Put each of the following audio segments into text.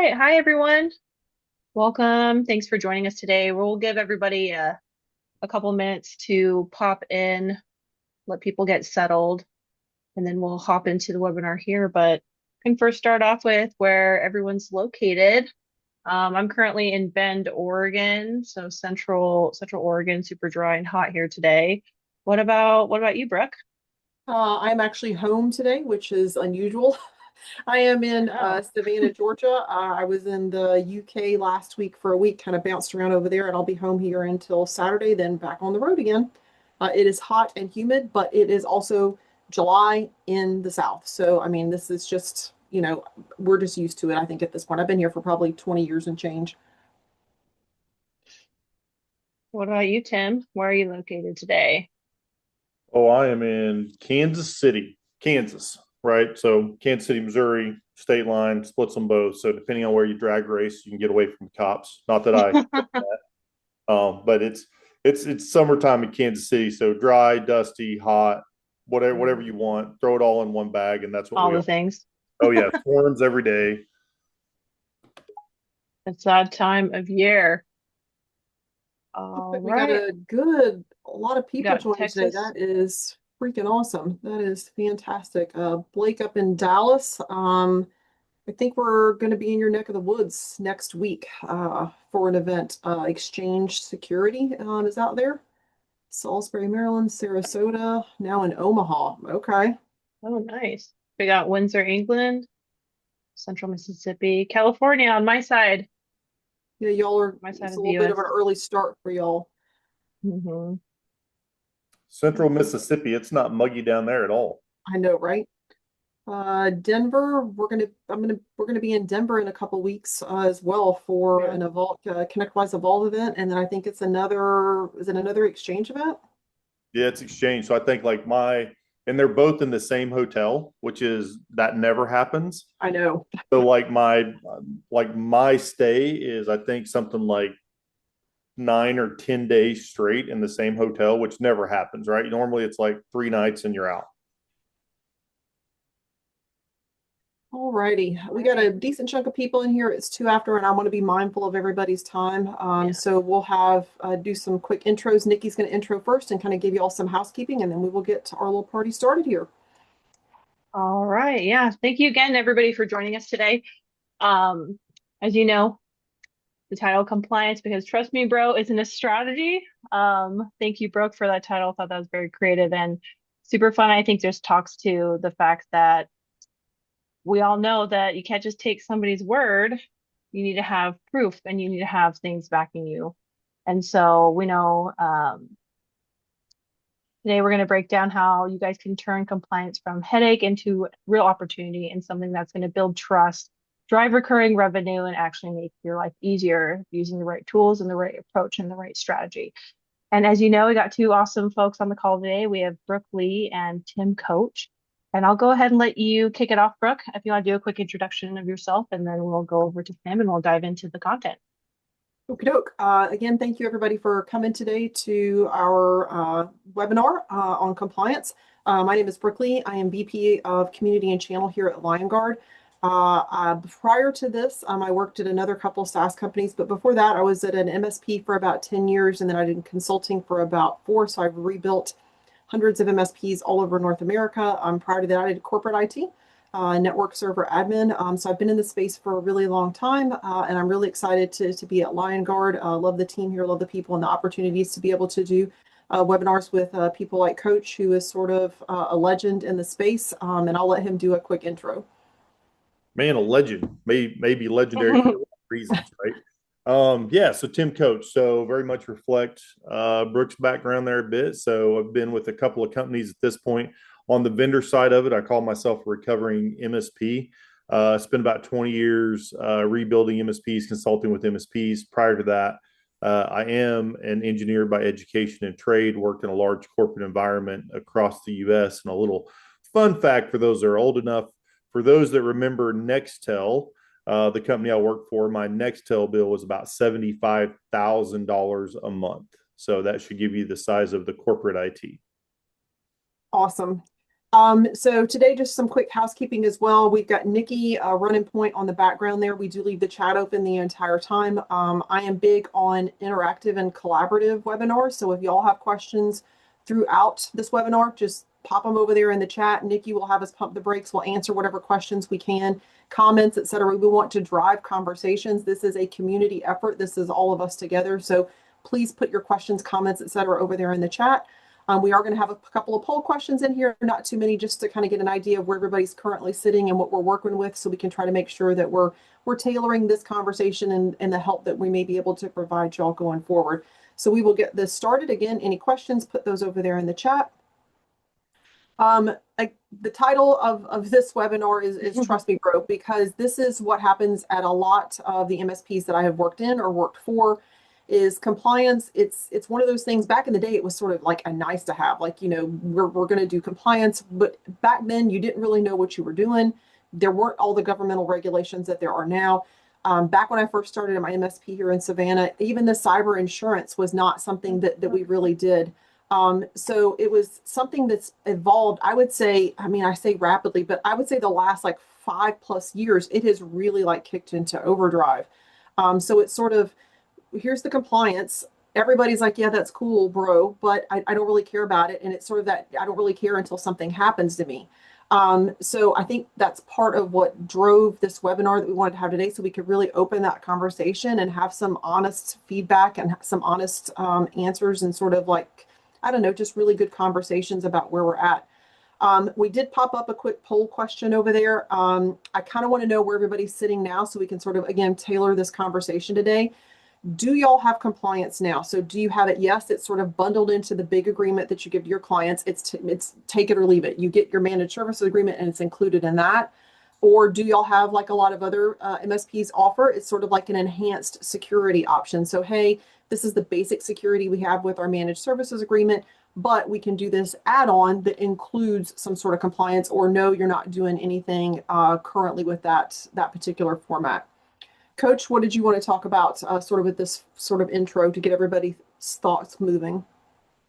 right. Hi, everyone. Welcome. Thanks for joining us today. We'll give everybody a couple minutes to pop in, let people get settled, and then we'll hop into the webinar here. But I can first start off with where everyone's located. I'm currently in Bend, Oregon, so Central Oregon, super dry and hot here today. What about you, Brooke? I'm actually home today, which is unusual. I am in Oh. Savannah, Georgia. I was in the UK last week for a week, kind of bounced around over there, and I'll be home here until Saturday, then back on the road again. It is hot and humid, but it is also July in the South. So, I mean, this is just, we're just used to it, I think, at this point. I've been here for probably 20 years and change. What about you, Tim? Where are you located today? Oh, I am in Kansas City, Kansas, right? So Kansas City, Missouri, state line splits them both. So depending on where you drag race, you can get away from the cops. Not that I, but it's summertime in Kansas City, so dry, dusty, hot, whatever you want. Throw it all in one bag, and that's what All we the are. things. Oh yeah, storms every day. It's that time of year. Looks All like we got right. a lot of We people got joining today. Texas. That is freaking awesome. That is fantastic. Blake up in Dallas. I think we're going to be in your neck of the woods next week for an event. Exchange Security is out there. Salisbury, Maryland, Sarasota, now in Omaha. Okay. Oh, nice. We got Windsor, England, Central Mississippi, California on Yeah, y'all are, my side it's a of the little bit of US. an early start for y'all. Hmm. Central Mississippi, it's not muggy down there at all. I know, right? Denver, we're gonna be in Denver in a couple weeks as well for Yeah. an Evolve ConnectWise Evolve event, and then I think it's another exchange event? Yeah, it's exchange. So I think and they're both in the same hotel, which is that never happens. I know. So my stay is I think something like 9 or 10 days straight in the same hotel, which never happens, right? Normally it's like 3 nights and you're out. Alrighty, we got a Right. decent chunk of people in here. It's 2 after, and I want to be mindful of everybody's time. Yeah. So we'll have do some quick intros. Nikki's going to intro first and kind of give you all some housekeeping, and then we will get our little party started here. All right. Yeah. Thank you again, everybody, for joining us today. Um, as you know, the title compliance, because trust me, bro, isn't a strategy. Thank you, Brooke, for that title. Thought that was very creative and super fun. I think just talks to the fact that we all know that you can't just take somebody's word. You need to have proof and you need to have things backing you. And so we know today we're going to break down how you guys can turn compliance from headache into real opportunity and something that's going to build trust, drive recurring revenue, and actually make your life easier using the right tools and the right approach and the right strategy. And as you know, we got two awesome folks on the call today. We have Brooke Lee and Tim Coach. And I'll go ahead and let you kick it off, Brooke, if you want to do a quick introduction of yourself, and then we'll go over to Tim and we'll dive into the content. Okie doke. Again, thank you everybody for coming today to our webinar on compliance. My name is Brook Lee. I am VP of Community and Channel here at Liongard. Prior to this, I worked at another couple SaaS companies, but before that, I was at an MSP for about 10 years, and then I did consulting for about 4. So I've rebuilt hundreds of MSPs all over North America. Prior to that, I did corporate IT. Network server admin. So I've been in the space for a really long time, and I'm really excited to be at Liongard. Love the team here, love the people and the opportunities to be able to do webinars with people like Coach, who is sort of a legend in the space. And I'll let him do a quick intro. Man, a legend, maybe legendary for the right reasons, right? Yeah, so Tim Coach. So very much reflect Brooks' background there a bit. So I've been with a couple of companies at this point. On the vendor side of it, I call myself a recovering MSP. Spent about 20 years rebuilding MSPs, consulting with MSPs. Prior to that, I am an engineer by education and trade, worked in a large corporate environment across the US. And a little fun fact for those that are old enough, for those that remember Nextel, the company I worked for, my Nextel bill was about $75,000 a month. So that should give you the size of the corporate IT. Awesome. So today, just some quick housekeeping as well. We've got Nikki running point on the background there. We do leave the chat open the entire time. I am big on interactive and collaborative webinars. So if y'all have questions throughout this webinar, just pop them over there in the chat. Nikki will have us pump the brakes. We'll answer whatever questions we can, comments, etc. We want to drive conversations. This is a community effort. This is all of us together. So please put your questions, comments, etc. over there in the chat. We are going to have a couple of poll questions in here, not too many, just to kind of get an idea of where everybody's currently sitting and what we're working with, so we can try to make sure that we're tailoring this conversation and the help that we may be able to provide y'all going forward. So we will get this started. Again, any questions, put those over there in the chat. The title of this webinar is Trust Me, Bro, because this is what happens at a lot of the MSPs that I have worked in or worked for. Is compliance. It's one of those things. Back in the day, it was sort of like a nice to have, like, you know, we're going to do compliance, but back then you didn't really know what you were doing. There weren't all the governmental regulations that there are now. Back when I first started at my MSP here in Savannah, even the cyber insurance was not something that we really did. So it was something that's evolved, I would say, I mean, I say rapidly, but I would say the last like 5+ years, it has really like kicked into overdrive. So it's sort of, here's the compliance. Everybody's like, yeah, that's cool, bro, but I don't really care about it. And it's sort of that I don't really care until something happens to me. So I think that's part of what drove this webinar that we wanted to have today, so we could really open that conversation and have some honest feedback and some honest answers, and sort of like, I don't know, just really good conversations about where we're at. We did pop up a quick poll question over there. I kind of want to know where everybody's sitting now, so we can sort of, again, tailor this conversation today. Do y'all have compliance now? So do you have it? Yes, it's sort of bundled into the big agreement that you give to your clients. It's take it or leave it. You get your managed services agreement and it's included in that. Or do y'all have, like a lot of other MSPs offer, it's sort of like an enhanced security option. So, hey, this is the basic security we have with our managed services agreement, but we can do this add-on that includes some sort of compliance, or no, you're not doing anything currently with that particular format. Coach, what did you want to talk about sort of with this sort of intro to get everybody's thoughts moving?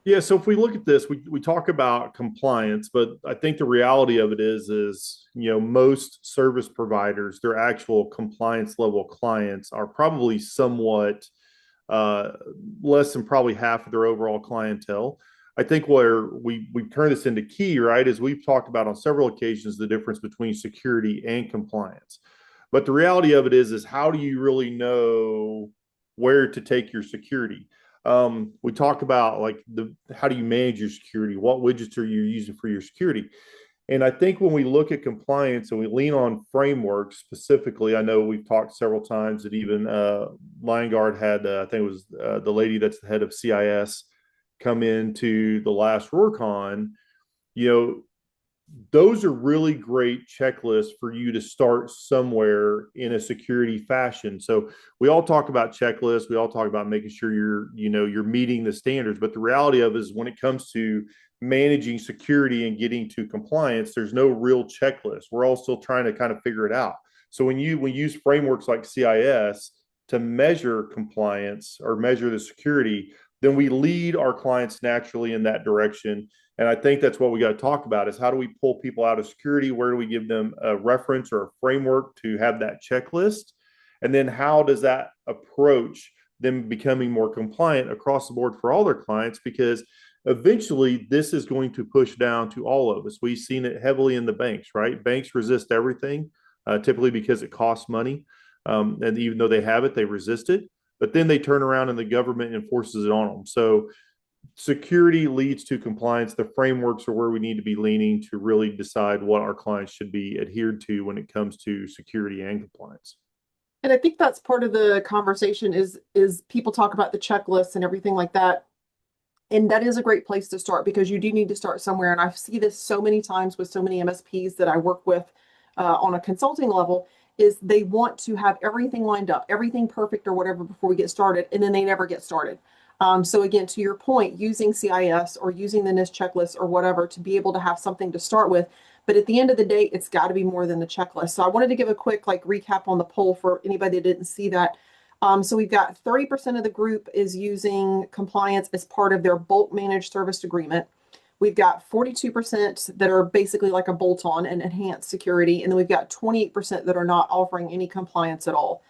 Yeah, so if we look at this, we talk about compliance, but I think the reality of it is, you know, most service providers, their actual compliance level clients are probably somewhat less than probably half of their overall clientele. I think where we turn this into key, right, is we've talked about on several occasions the difference between security and compliance. But the reality of it is how do you really know where to take your security? We talk about like how do you manage your security? What widgets are you using for your security? And I think when we look at compliance and we lean on frameworks specifically, I know we've talked several times that even Liongard had, I think it was the lady that's the head of CIS, come into the last RoarCon. You know, those are really great checklists for you to start somewhere in a security fashion. So we all talk about checklists. We all talk about making sure you're meeting the standards. But the reality of it is when it comes to managing security and getting to compliance, there's no real checklist. We're all still trying to kind of figure it out. So when we use frameworks like CIS to measure compliance or measure the security, then we lead our clients naturally in that direction. And I think that's what we got to talk about is how do we pull people out of security? Where do we give them a reference or a framework to have that checklist? And then how does that approach them becoming more compliant across the board for all their clients? Because eventually this is going to push down to all of us. We've seen it heavily in the banks, right? Banks resist everything, typically because it costs money. And even though they have it, they resist it. But then they turn around and the government enforces it on them. So security leads to compliance. The frameworks are where we need to be leaning to really decide what our clients should be adhered to when it comes to security and compliance. And I think that's part of the conversation is people talk about the checklists and everything like that. And that is a great place to start, because you do need to start somewhere. And I see this so many times with so many MSPs that I work with on a consulting level, is they want to have everything lined up, everything perfect or whatever before we get started, and then they never get started. So again, to your point, using CIS or using the NIST checklist or whatever to be able to have something to start with. But at the end of the day, it's got to be more than the checklist. So I wanted to give a quick recap on the poll for anybody that didn't see that. So we've got 30% of the group is using compliance as part of their bulk managed service agreement. We've got 42% that are basically like a bolt-on and enhanced security. And then we've got 28% that are not offering any compliance at all.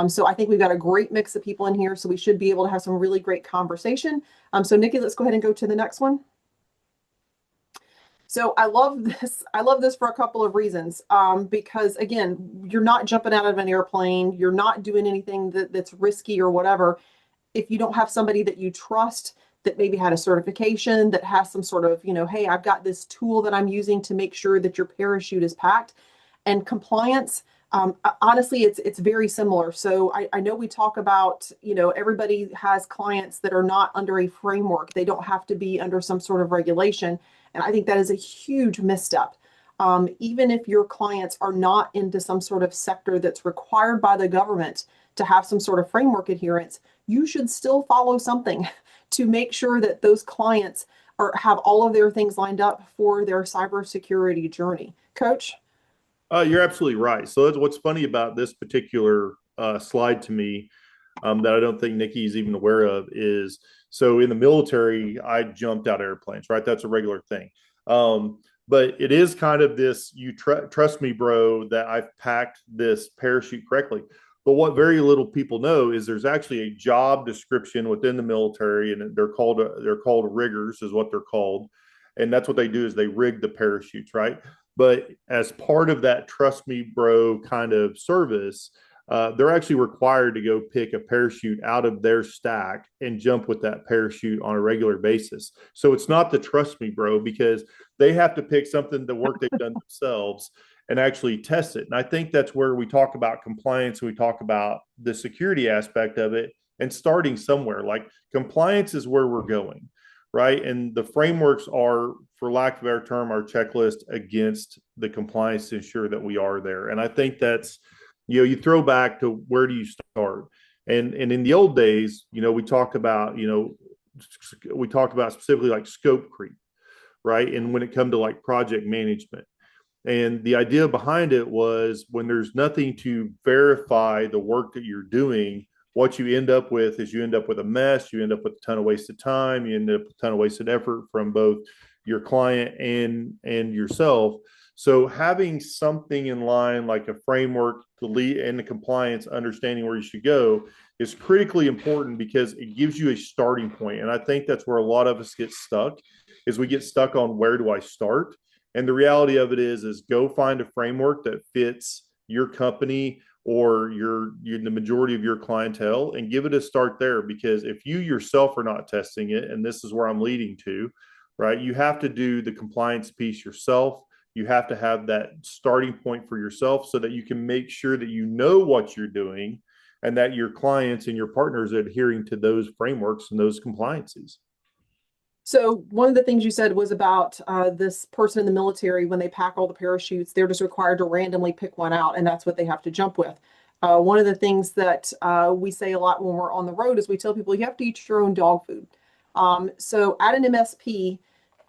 So I think we've got a great mix of people in here. So we should be able to have some really great conversation. So Nikki, let's go ahead and go to the next one. So I love this. I love this for a couple of reasons. Because again, you're not jumping out of an airplane. You're not doing anything that's risky or whatever. If you don't have somebody that you trust, that maybe had a certification, that has some sort of, hey, I've got this tool that I'm using to make sure that your parachute is packed. And compliance, honestly, it's very similar. So I know we talk about, everybody has clients that are not under a framework. They don't have to be under some sort of regulation. And I think that is a huge misstep. Even if your clients are not into some sort of sector that's required by the government to have some sort of framework adherence, you should still follow something to make sure that those clients have all of their things lined up for their cybersecurity journey. Coach? You're absolutely right. So that's what's funny about this particular slide to me, that I don't think Nikki's even aware of is, so in the military, I jumped out of airplanes, right? That's a regular thing. But it is kind of this, trust me, bro, that I've packed this parachute correctly. But what very little people know is there's actually a job description within the military, and they're called riggers, is what they're called, and that's what they do is they rig the parachutes, right? But as part of that trust me, bro, kind of service, they're actually required to go pick a parachute out of their stack and jump with that parachute on a regular basis. So it's not the trust me, bro, because they have to pick something, the work they've done themselves, and actually test it. And I think that's where we talk about compliance, we talk about the security aspect of it, and starting somewhere. Like compliance is where we're going, right? And the frameworks are, for lack of a better term, our checklist against the compliance to ensure that we are there. And I think that's, you throw back to where do you start? And in the old days, we talked about specifically like scope creep, right? And when it come to like project management. And the idea behind it was when there's nothing to verify the work that you're doing, what you end up with is you end up with a mess, you end up with a ton of wasted time, you end up with a ton of wasted effort from both your client and yourself. So having something in line like a framework, the lead and the compliance, understanding where you should go is critically important because it gives you a starting point. And I think that's where a lot of us get stuck, is we get stuck on where do I start? And the reality of it is go find a framework that fits your company or the majority of your clientele and give it a start there. Because if you yourself are not testing it, and this is where I'm leading to, right? You have to do the compliance piece yourself. You have to have that starting point for yourself so that you can make sure that you know what you're doing and that your clients and your partners are adhering to those frameworks and those compliances. So one of the things you said was about this person in the military, when they pack all the parachutes, they're just required to randomly pick one out, and that's what they have to jump with. One of the things that we say a lot when we're on the road is we tell people you have to eat your own dog food. So at an MSP,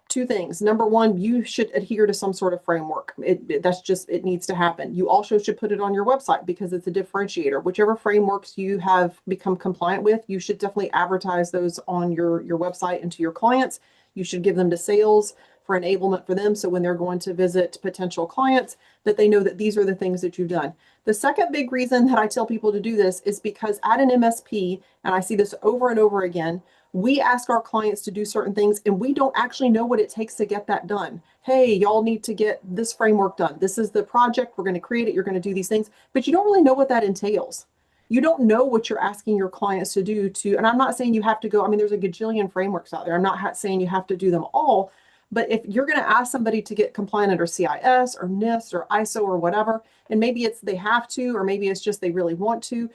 two things. Number one, you should adhere to some sort of framework. It needs to happen. You also should put it on your website because it's a differentiator. Whichever frameworks you have become compliant with, you should definitely advertise those on your website and to your clients. You should give them to sales for enablement for them. So when they're going to visit potential clients, that they know that these are the things that you've done. The second big reason that I tell people to do this is because at an MSP, and I see this over and over again, we ask our clients to do certain things and we don't actually know what it takes to get that done. Hey, y'all need to get this framework done. This is the project. We're going to create it. You're going to do these things, but you don't really know what that entails. You don't know what you're asking your clients to do and I'm not saying you have to go, there's a gajillion frameworks out there. I'm not saying you have to do them all, but if you're going to ask somebody to get compliant under CIS or NIST or ISO or whatever, and maybe it's they have to, or maybe it's just they really want to,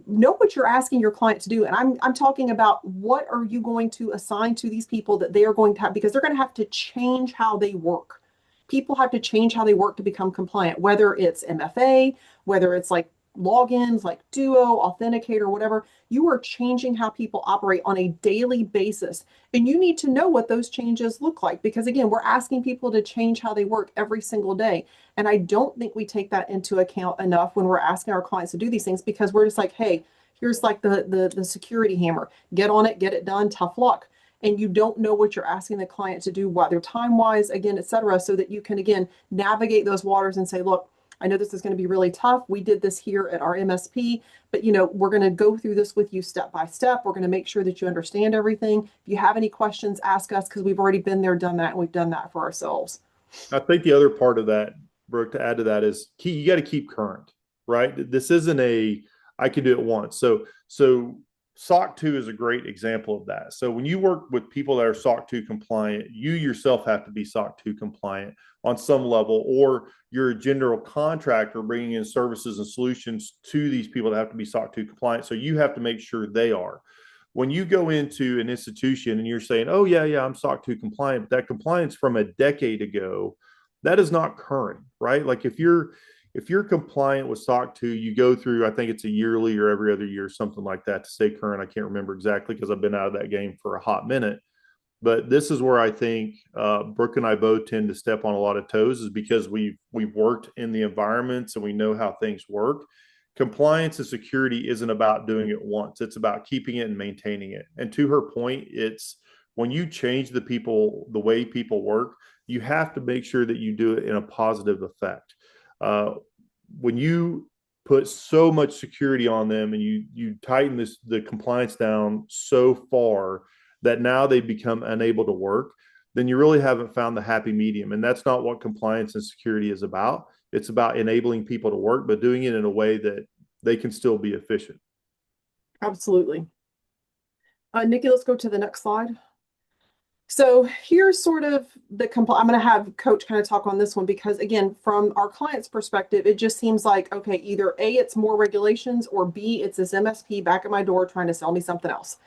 know what you're asking your client to do. And I'm talking about what are you going to assign to these people that they are going to have, because they're going to have to change how they work. People have to change how they work to become compliant, whether it's MFA, whether it's like logins like Duo, Authenticator, whatever. You are changing how people operate on a daily basis. And you need to know what those changes look like, because again, we're asking people to change how they work every single day. And I don't think we take that into account enough when we're asking our clients to do these things, because we're just like, hey, here's like the security hammer, get on it, get it done, tough luck. and you don't know what you're asking the client to do, what they're time-wise, again, et cetera, so that you can, again, navigate those waters and say, look, I know this is going to be really tough. We did this here at our MSP, but we're going to go through this with you step by step. We're going to make sure that you understand everything. If you have any questions, ask us, because we've already been there, done that, and we've done that for ourselves. I think the other part of that, Brooke, to add to that is key. You got to keep current, right? This isn't I can do it once. So SOC 2 is a great example of that. So when you work with people that are SOC 2 compliant, you yourself have to be SOC 2 compliant on some level, or you're a general contractor bringing in services and solutions to these people that have to be SOC 2 compliant. So you have to make sure they are. When you go into an institution and you're saying, oh, yeah, I'm SOC 2 compliant, but that compliance from a decade ago, that is not current, right? Like if you're compliant with SOC 2, you go through, I think it's a yearly or every other year, something like that, to stay current. I can't remember exactly because I've been out of that game for a hot minute. But this is where I think Brooke and I both tend to step on a lot of toes, is because we've worked in the environments and we know how things work. Compliance and security isn't about doing it once. It's about keeping it and maintaining it. And to her point, it's when you change the way people work, you have to make sure that you do it in a positive effect. When you put so much security on them and you tighten the compliance down so far that now they become unable to work, then you really haven't found the happy medium. And that's not what compliance and security is about. It's about enabling people to work, but doing it in a way that they can still be efficient. Absolutely. Nikki, let's go to the next slide. So here's sort of I'm going to have Coach kind of talk on this one, because again, from our client's perspective, it just seems like, okay, either A, it's more regulations, or B, it's this MSP back at my door trying to sell me something else.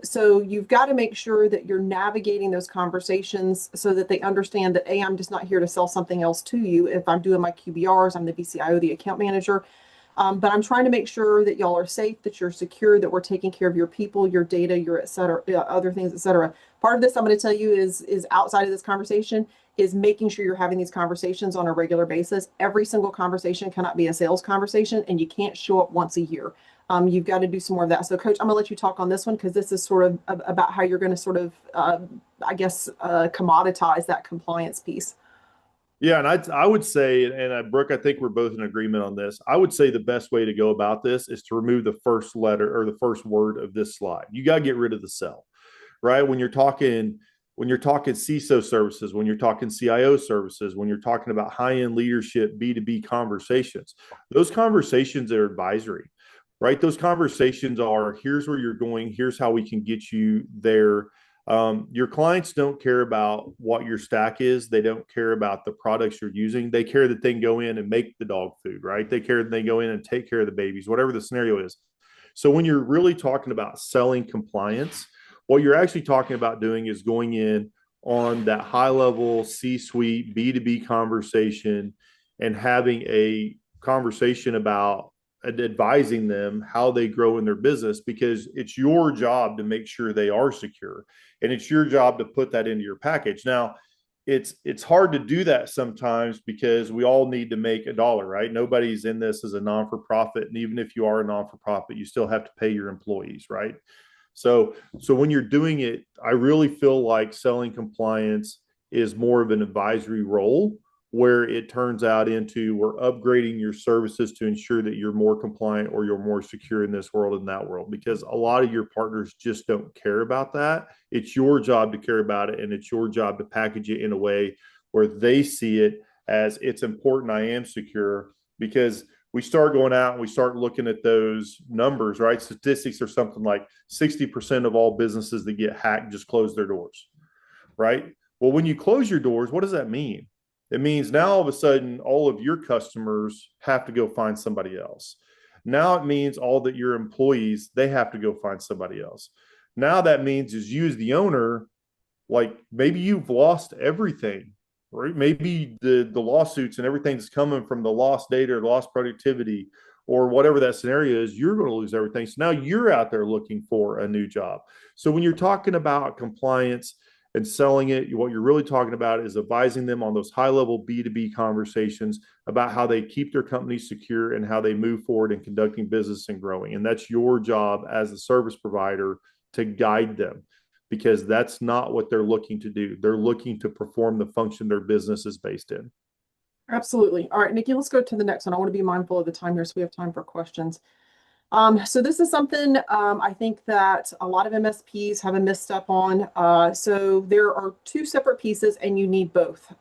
So you've got to make sure that you're navigating those conversations so that they understand that, A, I'm just not here to sell something else to you. If I'm doing my QBRs, I'm the BCIO, the account manager. But I'm trying to make sure that y'all are safe, that you're secure, that we're taking care of your people, your data, your et cetera, other things, et cetera. Part of this I'm going to tell you is outside of this conversation, is making sure you're having these conversations on a regular basis. Every single conversation cannot be a sales conversation, and you can't show up once a year. You've got to do some more of that. So Coach, I'm gonna let you talk on this one, because this is sort of about how you're going to sort of, commoditize that compliance piece. Yeah, and I would say, and Brooke, I think we're both in agreement on this. I would say the best way to go about this is to remove the first letter or the first word of this slide. You got to get rid of the cell, right? When you're talking CISO services, when you're talking CIO services, when you're talking about high-end leadership, B2B conversations, those conversations are advisory, right? Those conversations are, here's where you're going, here's how we can get you there. Your clients don't care about what your stack is. They don't care about the products you're using. They care that they can go in and make the dog food, right? They care that they go in and take care of the babies, whatever the scenario is. So when you're really talking about selling compliance, what you're actually talking about doing is going in on that high level C-suite B2B conversation and having a conversation about advising them how they grow in their business, because it's your job to make sure they are secure, and it's your job to put that into your package. Now, it's hard to do that sometimes because we all need to make a dollar, right? Nobody's in this as a non-for-profit, and even if you are a non-for-profit, you still have to pay your employees, right? So when you're doing it, I really feel like selling compliance is more of an advisory role, where it turns out into, we're upgrading your services to ensure that you're more compliant or you're more secure in this world and that world, because a lot of your partners just don't care about that. It's your job to care about it, and it's your job to package it in a way where they see it as, it's important I am secure. Because we start going out and we start looking at those numbers, right? Statistics are something like 60% of all businesses that get hacked just close their doors, right? Well, when you close your doors, what does that mean? It means now all of a sudden, all of your customers have to go find somebody else. Now it means all that your employees, they have to go find somebody else. Now that means is you as the owner, like maybe you've lost everything, right? Maybe the lawsuits and everything's coming from the lost data or lost productivity or whatever that scenario is, you're going to lose everything. So now you're out there looking for a new job. So when you're talking about compliance and selling it, what you're really talking about is advising them on those high-level B2B conversations about how they keep their company secure and how they move forward in conducting business and growing. And that's your job as a service provider to guide them. because that's not what they're looking to do. They're looking to perform the function their business is based in. Absolutely. All right, Nikki, let's go to the next one. I want to be mindful of the time here so we have time for questions. So this is something I think that a lot of MSPs have a misstep on. So there are two separate pieces and you need both.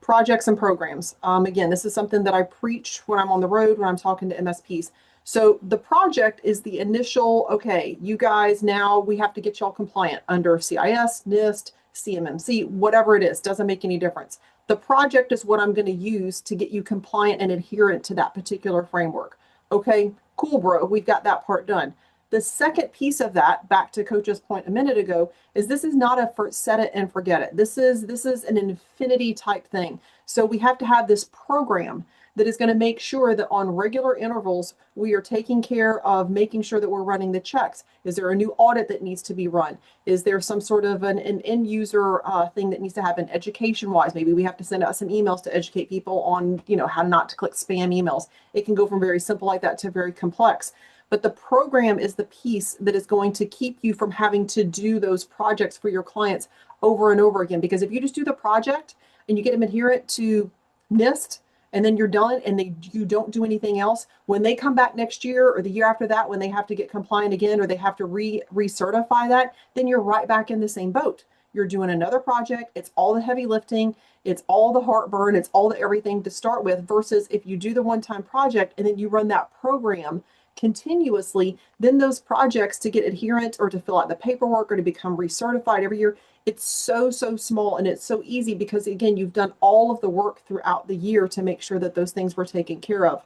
Projects and programs. Again, this is something that I preach when I'm on the road, when I'm talking to MSPs. So the project is the initial, okay, you guys, now we have to get y'all compliant under CIS, NIST, CMMC, whatever it is, doesn't make any difference. The project is what I'm going to use to get you compliant and adherent to that particular framework. Okay, cool, bro, we've got that part done. The second piece of that, back to Coach's point a minute ago, is this is not a set it and forget it. This is an infinity type thing. So we have to have this program that is going to make sure that on regular intervals, we are taking care of making sure that we're running the checks. Is there a new audit that needs to be run? Is there some sort of an end user thing that needs to happen education wise? Maybe we have to send out some emails to educate people on, how not to click spam emails. It can go from very simple like that to very complex. But the program is the piece that is going to keep you from having to do those projects for your clients over and over again. Because if you just do the project and you get them adherent to NIST and then you're done and you don't do anything else, when they come back next year or the year after that, when they have to get compliant again or they have to recertify that, then you're right back in the same boat. You're doing another project. It's all the heavy lifting. It's all the heartburn. It's all the everything to start with versus if you do the one-time project and then you run that program continuously, then those projects to get adherent or to fill out the paperwork or to become recertified every year, it's so small and it's so easy because again, you've done all of the work throughout the year to make sure that those things were taken care of.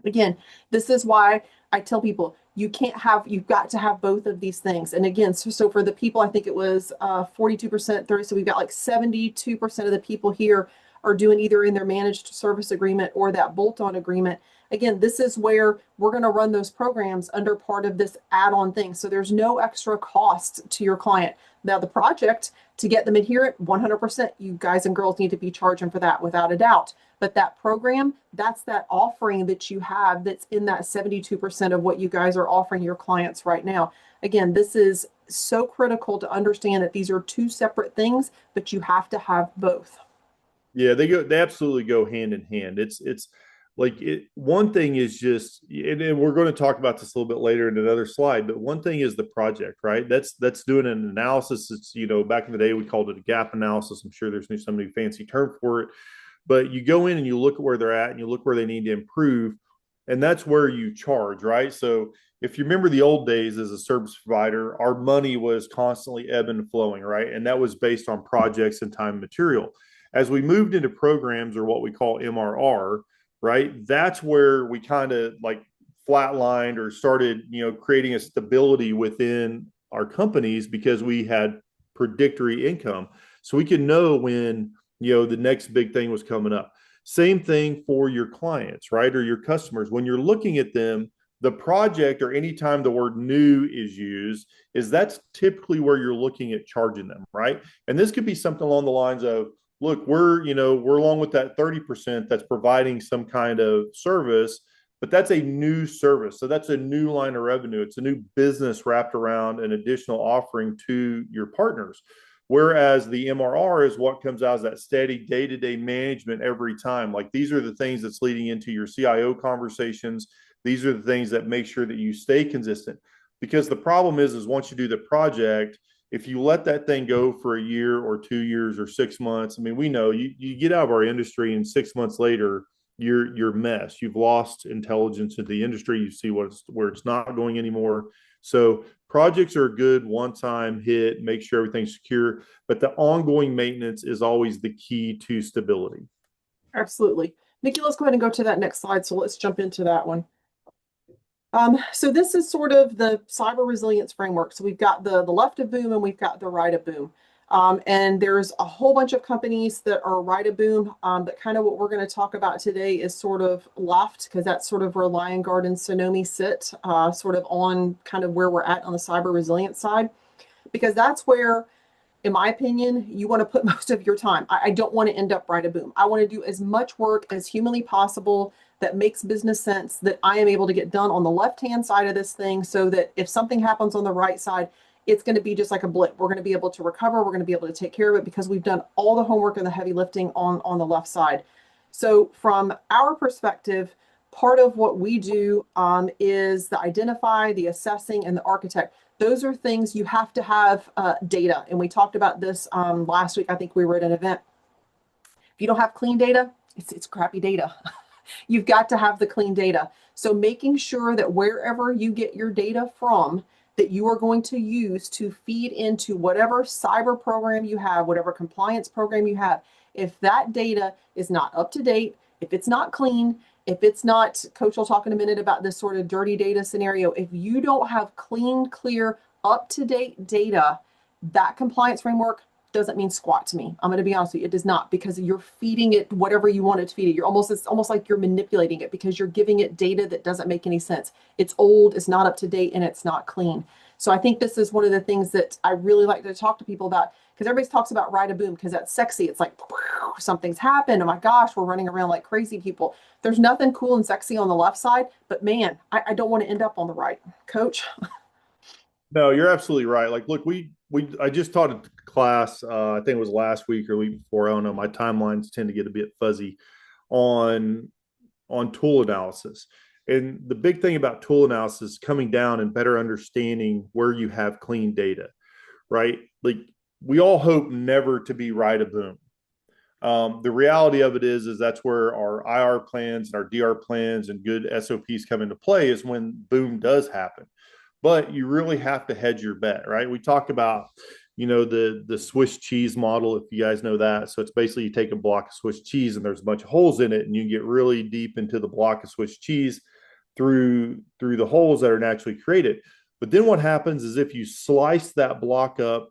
Again, this is why I tell people you've got to have both of these things. And again, so for the people, I think it was 42%, 30. So we've got like 72% of the people here are doing either in their managed service agreement or that bolt-on agreement. Again, this is where we're going to run those programs under part of this add-on thing. So there's no extra cost to your client. Now the project, to get them adherent, 100%, you guys and girls need to be charging for that without a doubt. But that program, that's that offering that you have that's in that 72% of what you guys are offering your clients right now. Again, this is so critical to understand that these are two separate things, but you have to have both. Yeah, they absolutely go hand in hand. It's like one thing is just, and we're going to talk about this a little bit later in another slide, but one thing is the project, right? That's doing an analysis. It's, back in the day, we called it a gap analysis. I'm sure there's some new fancy term for it, but you go in and you look at where they're at and you look where they need to improve. And that's where you charge, right? So if you remember the old days as a service provider, our money was constantly ebbing and flowing, right? And that was based on projects and time and material. As we moved into programs or what we call MRR, right? That's where we kind of like flatlined or started, creating a stability within our companies because we had predictory income. So we could know when, the next big thing was coming up. Same thing for your clients, right? Or your customers. When you're looking at them, the project or anytime the word new is used, that's typically where you're looking at charging them, right? And this could be something along the lines of, look, we're along with that 30% that's providing some kind of service, but that's a new service. So that's a new line of revenue. It's a new business wrapped around an additional offering to your partners. Whereas the MRR is what comes out as that steady day-to-day management every time. Like these are the things that's leading into your CIO conversations. These are the things that make sure that you stay consistent. Because the problem is once you do the project, if you let that thing go for a year or 2 years or 6 months, I mean, we know you get out of our industry and 6 months later, you're a mess. You've lost intelligence in the industry. You see where it's not going anymore. So projects are a good one-time hit, make sure everything's secure, but the ongoing maintenance is always the key to stability. Absolutely. Nikki, let's go ahead and go to that next slide. So let's jump into that one. So this is sort of the cyber resilience framework. So we've got the left of boom and we've got the right of boom. And there's a whole bunch of companies that are right of boom, but kind of what we're going to talk about today is sort of left, because that's sort of where Liongard and Cynomi sit, sort of on kind of where we're at on the cyber resilience side, because that's where, in my opinion, you want to put most of your time. I don't want to end up right of boom. I want to do as much work as humanly possible that makes business sense that I am able to get done on the left-hand side of this thing so that if something happens on the right side, it's going to be just like a blip. We're going to be able to recover. We're going to be able to take care of it because we've done all the homework and the heavy lifting on the left side. So from our perspective, part of what we do is the identify, the assessing, and the architect. Those are things you have to have data. And we talked about this last week. I think we were at an event. If you don't have clean data, it's crappy data. You've got to have the clean data. So making sure that wherever you get your data from, that you are going to use to feed into whatever cyber program you have, whatever compliance program you have, if that data is not up to date, if it's not clean, if it's not, Coach will talk in a minute about this sort of dirty data scenario, if you don't have clean, clear, up-to-date data, that compliance framework doesn't mean squat to me. I'm going to be honest with you, it does not, because you're feeding it whatever you want it to feed it. It's almost like you're manipulating it because you're giving it data that doesn't make any sense. It's old, it's not up to date, and it's not clean. So I think this is one of the things that I really like to talk to people about, because everybody talks about ride a boom because that's sexy. It's like, something's happened. Oh my gosh, we're running around like crazy people. There's nothing cool and sexy on the left side, but man, I don't want to end up on the right. Coach? No, you're absolutely right. Like, look, I just taught a class. I think it was last week or week before. I don't know. My timelines tend to get a bit fuzzy on tool analysis. And the big thing about tool analysis is coming down and better understanding where you have clean data, right? Like, we all hope never to be right a boom. The reality of it is that's where our IR plans and our DR plans and good SOPs come into play, is when boom does happen. But you really have to hedge your bet, right? We talk about, the Swiss cheese model, if you guys know that. So it's basically you take a block of Swiss cheese and there's a bunch of holes in it, and you get really deep into the block of Swiss cheese through the holes that are naturally created. But then what happens is if you slice that block up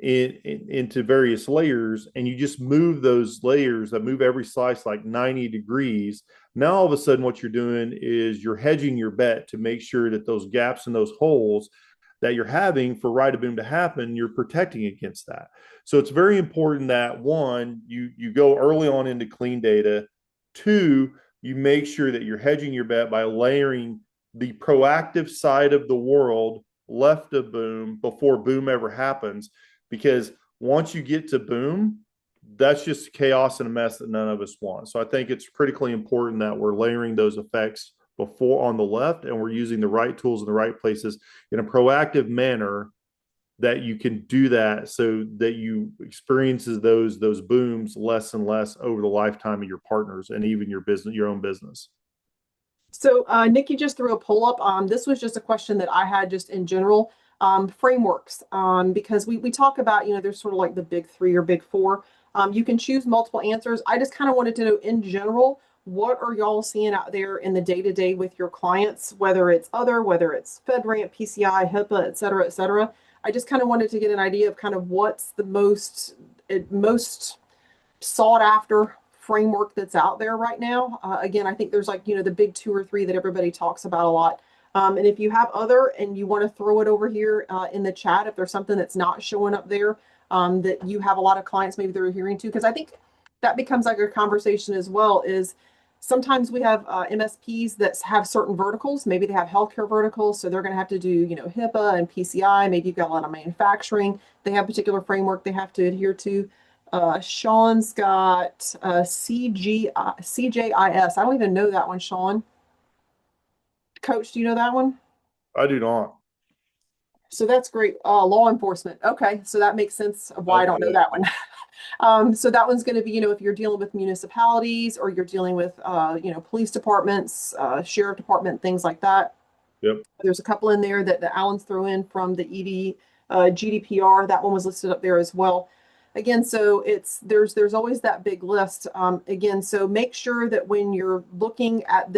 into various layers, and you just move those layers, that move every slice like 90 degrees, now all of a sudden what you're doing is you're hedging your bet to make sure that those gaps and those holes that you're having for ride a boom to happen, you're protecting against that. So it's very important that, one, you go early on into clean data. Two, you make sure that you're hedging your bet by layering the proactive side of the world left of boom before boom ever happens. Because once you get to boom, that's just chaos and a mess that none of us want. So I think it's critically important that we're layering those effects before on the left, and we're using the right tools in the right places in a proactive manner, that you can do that so that you experiences those booms less and less over the lifetime of your partners and even your own business. So Nikki just threw a poll up. This was just a question that I had just in general. Frameworks, because we talk about, there's sort of like the big three or big four. You can choose multiple answers. I just kind of wanted to know, in general, what are y'all seeing out there in the day-to-day with your clients, whether it's whether it's FedRAMP, PCI, HIPAA, et cetera, et cetera. I just kind of wanted to get an idea of kind of what's the most sought after framework that's out there right now. Again, I think there's like, the big two or three that everybody talks about a lot. And if you have other and you want to throw it over here in the chat, if there's something that's not showing up there that you have a lot of clients maybe they're adhering to, because I think that becomes like a conversation as well, is sometimes we have MSPs that have certain verticals. Maybe they have healthcare verticals, so they're going to have to do, HIPAA and PCI. Maybe you've got a lot of manufacturing. They have a particular framework they have to adhere to. Sean's got CJIS. I don't even know that one, Sean. Coach, do you know that one? I do not. So that's great. Law enforcement. Okay, so that makes sense of why I don't know that one. So that one's going to be, if you're dealing with municipalities or you're dealing with, police departments, sheriff department, things like that. Yep. There's a couple in there that Alan's threw in from the GDPR. That one was listed up there as well. Again, so there's always that big list. Again, so make sure that when you're looking at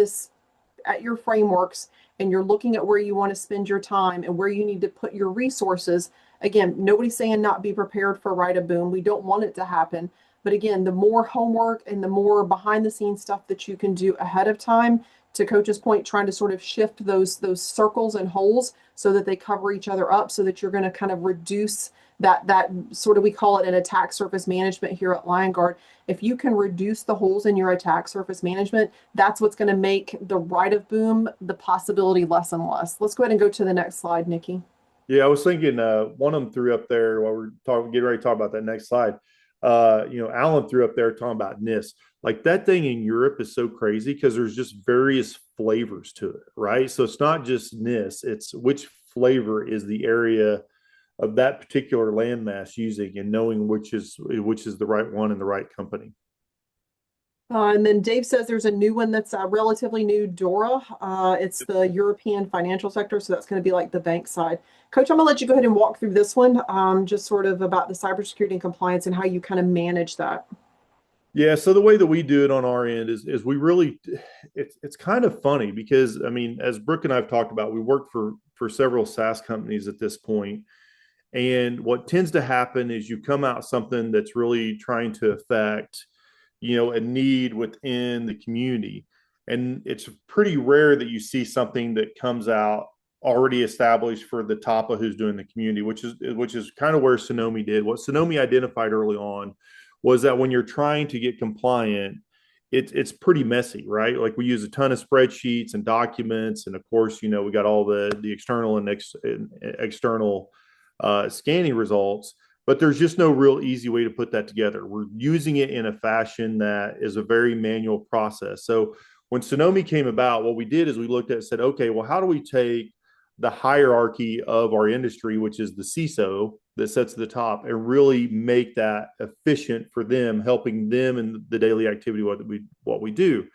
your frameworks and you're looking at where you want to spend your time and where you need to put your resources. Again, nobody's saying not be prepared for ride a boom. We don't want it to happen. But again, the more homework and the more behind the scenes stuff that you can do ahead of time, to Coach's point, trying to sort of shift those circles and holes so that they cover each other up, so that you're going to kind of reduce that sort of, we call it an attack surface management here at Liongard. If you can reduce the holes in your attack surface management, that's what's going to make the ride of boom, the possibility, less and less. Let's go ahead and go to the next slide, Nikki. Yeah, I was thinking one of them threw up there while we're talking, getting ready to talk about that next slide. Alan threw up there talking about NIS. Like that thing in Europe is so crazy because there's just various flavors to it, right? So it's not just NIS, it's which flavor is the area of that particular landmass using and knowing which is the right one and the right company. And then Dave says there's a new one that's relatively new, DORA. It's the European financial sector, so that's going to be like the bank side. Coach, I'm going to let you go ahead and walk through this one, just sort of about the cybersecurity and compliance and how you kind of manage that. Yeah, so the way that we do it on our end is we really it's kind of funny because I mean, as Brooke and I've talked about, we worked for several SaaS companies at this point. And what tends to happen is you come out something that's really trying to affect, a need within the community. And it's pretty rare that you see something that comes out already established for the top of who's doing the community, which is kind of where Cynomi did. What Cynomi identified early on was that when you're trying to get compliant, it's pretty messy, right? Like we use a ton of spreadsheets and documents, and of course, we got all the external and external scanning results, but there's just no real easy way to put that together. We're using it in a fashion that is a very manual process. So when Cynomi came about, what we did is we looked at it and said, okay, well, how do we take the hierarchy of our industry, which is the CISO that sits at the top, and really make that efficient for them, helping them in the daily activity what we do.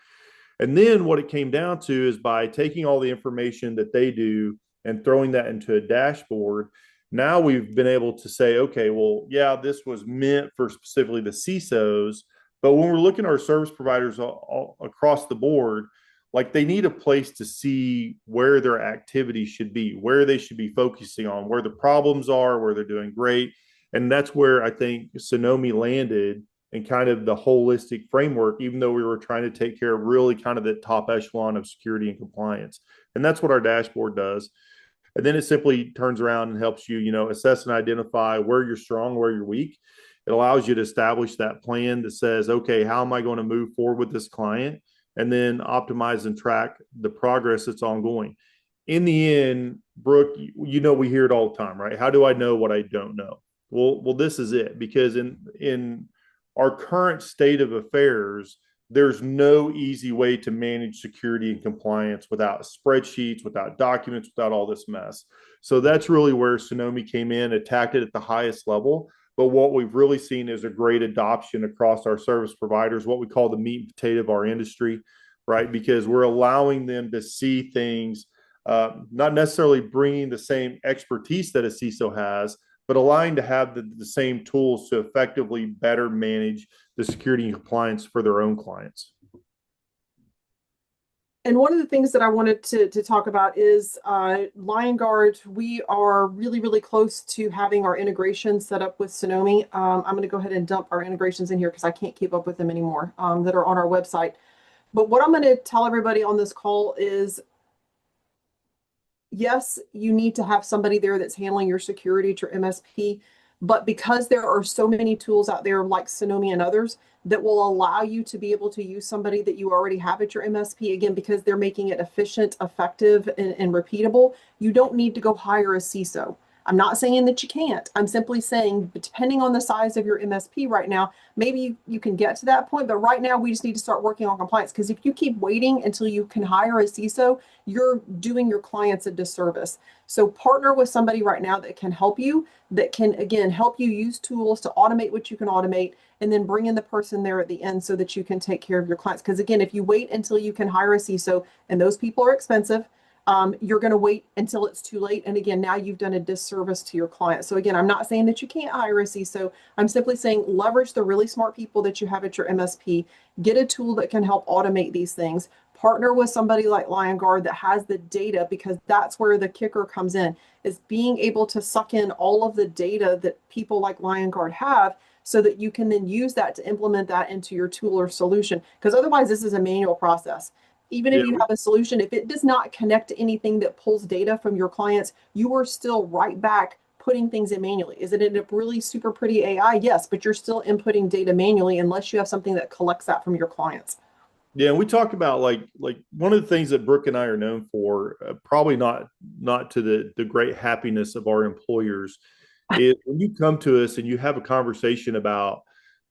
And then what it came down to is by taking all the information that they do and throwing that into a dashboard, now we've been able to say, okay, well, yeah, this was meant for specifically the CISOs, but when we're looking at our service providers all across the board, like they need a place to see where their activities should be, where they should be focusing on, where the problems are, where they're doing great. And that's where I think Cynomi landed and kind of the holistic framework, even though we were trying to take care of really kind of the top echelon of security and compliance. And that's what our dashboard does. And then it simply turns around and helps you, assess and identify where you're strong, where you're weak. It allows you to establish that plan that says, okay, how am I going to move forward with this client? And then optimize and track the progress that's ongoing. In the end, Brooke, we hear it all the time, right? How do I know what I don't know? Well, this is it, because in our current state of affairs, there's no easy way to manage security and compliance without spreadsheets, without documents, without all this mess. So that's really where Cynomi came in, attacked it at the highest level. But what we've really seen is a great adoption across our service providers, what we call the meat and potato of our industry, right? Because we're allowing them to see things, not necessarily bringing the same expertise that a CISO has, but allowing to have the same tools to effectively better manage the security and compliance for their own clients. And one of the things that I wanted to talk about is Liongard. We are really, really close to having our integration set up with Cynomi. I'm going to go ahead and dump our integrations in here because I can't keep up with them anymore that are on our website. But what I'm going to tell everybody on this call is, yes, you need to have somebody there that's handling your security at your MSP. But because there are so many tools out there like Cynomi and others that will allow you to be able to use somebody that you already have at your MSP, again, because they're making it efficient, effective, and repeatable, you don't need to go hire a CISO. I'm not saying that you can't. I'm simply saying, depending on the size of your MSP right now, maybe you can get to that point. But right now, we just need to start working on compliance, because if you keep waiting until you can hire a CISO, you're doing your clients a disservice. So partner with somebody right now that can help you, that can, again, help you use tools to automate what you can automate, and then bring in the person there at the end so that you can take care of your clients. Because again, if you wait until you can hire a CISO, and those people are expensive, you're going to wait until it's too late. And again, now you've done a disservice to your client. So again, I'm not saying that you can't hire a CISO. I'm simply saying leverage the really smart people that you have at your MSP. Get a tool that can help automate these things. Partner with somebody like Liongard that has the data, because that's where the kicker comes in, is being able to suck in all of the data that people like Liongard have, so that you can then use that to implement that into your tool or solution. Because otherwise, this is a manual process. Even if you have a solution, if it does not connect to anything that pulls data from your clients, you are still right back putting things in manually. Is it in a really super pretty AI? Yes, but you're still inputting data manually unless you have something that collects that from your clients. Yeah, we talk about like one of the things that Brooke and I are known for, probably not to the great happiness of our employers, is when you come to us and you have a conversation about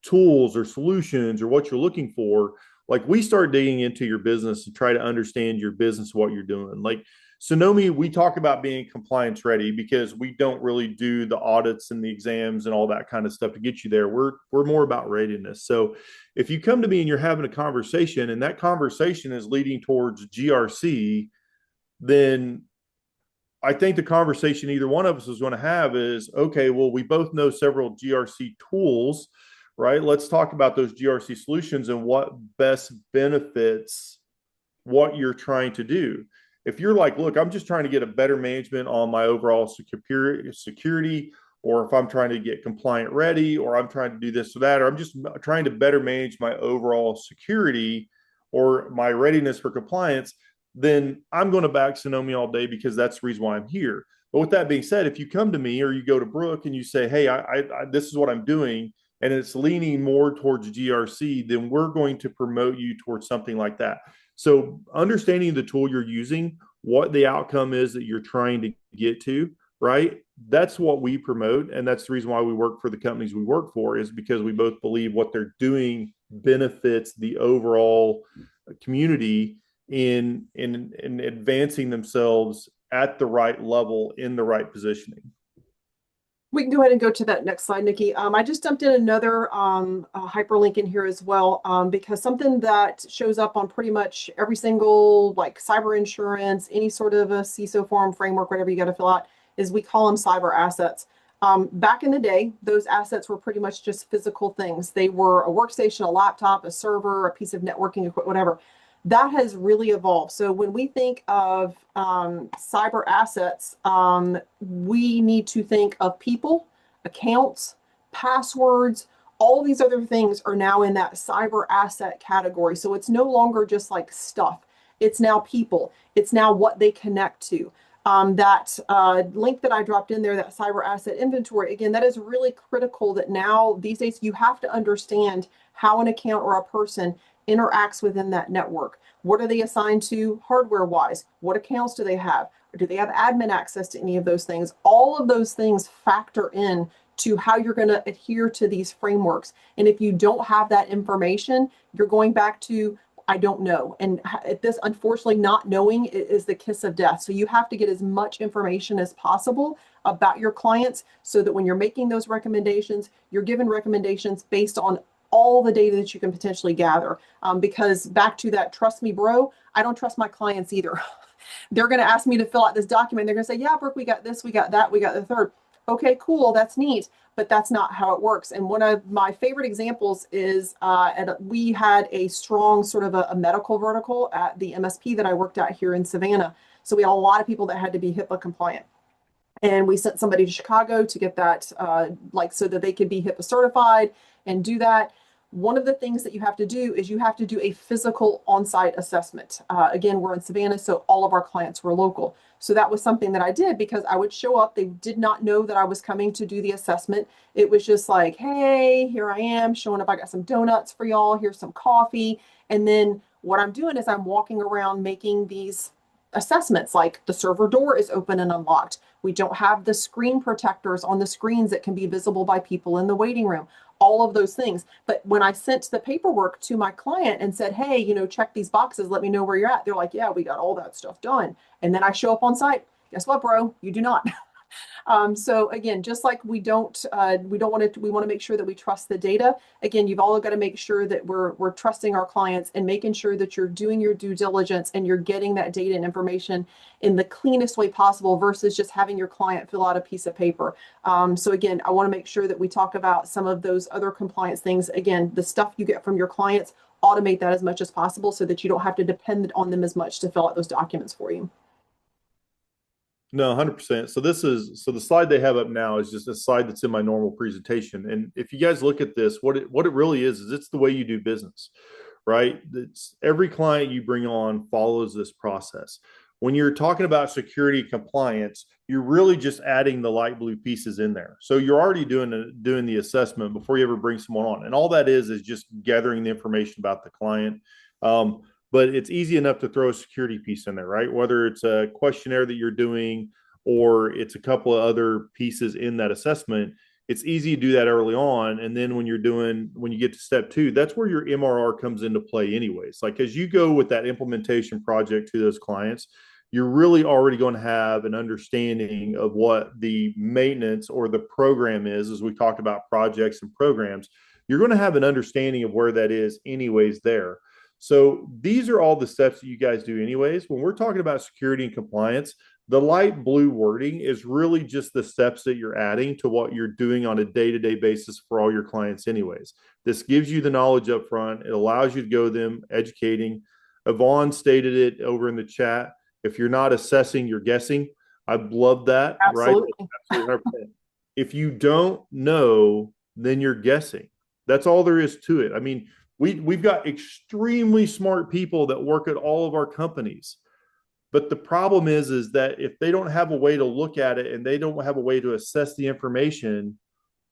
tools or solutions or what you're looking for, like we start digging into your business and try to understand your business, what you're doing. Like Cynomi, we talk about being compliance ready because we don't really do the audits and the exams and all that kind of stuff to get you there. We're more about readiness. So if you come to me and you're having a conversation and that conversation is leading towards GRC, then I think the conversation either one of us is going to have is, okay, well, we both know several GRC tools, right? Let's talk about those GRC solutions and what best benefits what you're trying to do. If you're like, look, I'm just trying to get a better management on my overall security, or if I'm trying to get compliant ready, or I'm trying to do this or that, or I'm just trying to better manage my overall security or my readiness for compliance, then I'm going to back Cynomi all day because that's the reason why I'm here. But with that being said, if you come to me or you go to Brook and you say, hey, this is what I'm doing, and it's leaning more towards GRC, then we're going to promote you towards something like that. So understanding the tool you're using, what the outcome is that you're trying to get to, right? That's what we promote. And that's the reason why we work for the companies we work for, is because we both believe what they're doing benefits the overall community in advancing themselves at the right level in the right positioning. We can go ahead and go to that next slide, Nikki. I just dumped in another hyperlink in here as well, because something that shows up on pretty much every single like cyber insurance, any sort of a CISO form, framework, whatever you got to fill out, is we call them cyber assets. Back in the day, those assets were pretty much just physical things. They were a workstation, a laptop, a server, a piece of networking equipment, whatever. That has really evolved. So when we think of cyber assets, we need to think of people, accounts, passwords, all these other things are now in that cyber asset category. So it's no longer just like stuff. It's now people. It's now what they connect to. That link that I dropped in there, that cyber asset inventory, again, that is really critical that now these days you have to understand how an account or a person interacts within that network. What are they assigned to hardware wise? What accounts do they have? Or do they have admin access to any of those things? All of those things factor in to how you're going to adhere to these frameworks. And if you don't have that information, you're going back to, I don't know. And this, unfortunately, not knowing is the kiss of death. So you have to get as much information as possible about your clients so that when you're making those recommendations, you're given recommendations based on all the data that you can potentially gather. Because back to that, trust me, bro, I don't trust my clients either. They're going to ask me to fill out this document. They're going to say, yeah, Brooke, we got this, we got that, we got the third. Okay, cool, that's neat, but that's not how it works. And one of my favorite examples is we had a strong sort of a medical vertical at the MSP that I worked at here in Savannah. So we had a lot of people that had to be HIPAA compliant. And we sent somebody to Chicago to get that, so that they could be HIPAA certified and do that. One of the things that you have to do is you have to do a physical on-site assessment. Again, we're in Savannah, so all of our clients were local. So that was something that I did because I would show up. They did not know that I was coming to do the assessment. It was just like, hey, here I am showing up. I got some donuts for y'all. Here's some coffee. And then what I'm doing is I'm walking around making these assessments, like the server door is open and unlocked. We don't have the screen protectors on the screens that can be visible by people in the waiting room, all of those things. But when I sent the paperwork to my client and said, hey, check these boxes, let me know where you're at, they're like, yeah, we got all that stuff done. And then I show up on site. Guess what, bro? You do not. So again, just like we want to make sure that we trust the data. Again, you've all got to make sure that we're trusting our clients and making sure that you're doing your due diligence and you're getting that data and information in the cleanest way possible versus just having your client fill out a piece of paper. So again, I want to make sure that we talk about some of those other compliance things. Again, the stuff you get from your clients, automate that as much as possible so that you don't have to depend on them as much to fill out those documents for you. No, 100%. So the slide they have up now is just a slide that's in my normal presentation. And if you guys look at this, what it really is it's the way you do business, right? It's every client you bring on follows this process. When you're talking about security compliance, you're really just adding the light blue pieces in there. So you're already doing the assessment before you ever bring someone on. And all that is just gathering the information about the client, But it's easy enough to throw a security piece in there, right? Whether it's a questionnaire that you're doing or it's a couple of other pieces in that assessment, it's easy to do that early on. And then when you get to step two, that's where your MRR comes into play anyways. Like as you go with that implementation project to those clients, you're really already going to have an understanding of what the maintenance or the program is. As we talked about projects and programs, you're going to have an understanding of where that is anyways there. So these are all the steps that you guys do anyways. When we're talking about security and compliance, the light blue wording is really just the steps that you're adding to what you're doing on a day-to-day basis for all your clients anyways. This gives you the knowledge up front. It allows you to go them educating. Yvonne stated it over in the chat. If you're not assessing, you're guessing. I love that, Absolutely. right? Absolutely. If you don't know, then you're guessing. That's all there is to it. I mean, we've got extremely smart people that work at all of our companies. But the problem is that if they don't have a way to look at it and they don't have a way to assess the information,